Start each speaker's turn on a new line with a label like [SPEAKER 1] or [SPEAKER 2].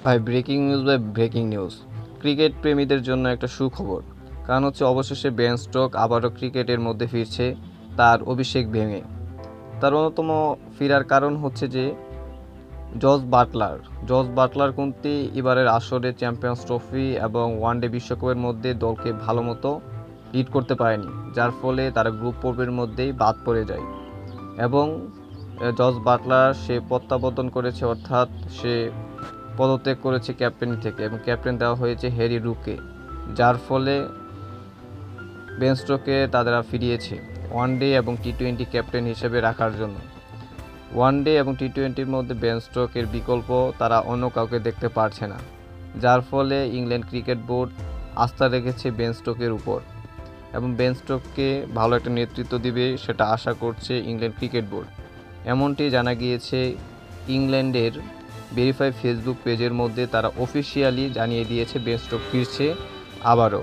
[SPEAKER 1] ভাই breaking news cricket প্রেমীদের জন্য একটা সুখবর। কারণ হচ্ছে অবশেষে বেন স্টোক আবারও ক্রিকেটের মধ্যে ফিরছে তার অভিষেক ভেঙে। তার অন্যতম ফেরার কারণ হচ্ছে যে জস বাটলার কিন্তু এবারের আসরে চ্যাম্পিয়ন্স ট্রফি এবং ওয়ানডে বিশ্বকাপের মধ্যে দলকে ভালো মতো লিড করতে পারেনি, যার ফলে তারা গ্রুপ পর্বের মধ্যেই বাদ পড়ে যায়। এবং জস বাটলার সে প্রত্যাবর্তন করেছে, অর্থাৎ সে পদত্যাগ করেছে ক্যাপ্টেন থেকে এবং ক্যাপ্টেন দেওয়া হয়েছে হ্যারি রুকে, যার ফলে বেন স্টোককে তারা ফিরিয়েছে ওয়ানডে এবং টি-20 ক্যাপ্টেন হিসেবে রাখার জন্য। ওয়ানডে এবং টি-20-র মধ্যে বেন স্টোকের বিকল্প তারা অন্য কাউকে দেখতে পারছে না, যার ফলে ইংল্যান্ড ক্রিকেট বোর্ড আস্থা রেখেছে বেন স্টোকের উপর এবং বেন স্টোককে ভালো একটা নেতৃত্ব দিবে সেটা আশা করছে ইংল্যান্ড ক্রিকেট বোর্ড। এমনটি জানা গিয়েছে ইংল্যান্ডের ভেরিফাই ফেসবুক পেজের মধ্যে, তারা অফিসিয়ালি জানিয়ে দিয়েছে বেন স্টোক ফিরছে আবারও।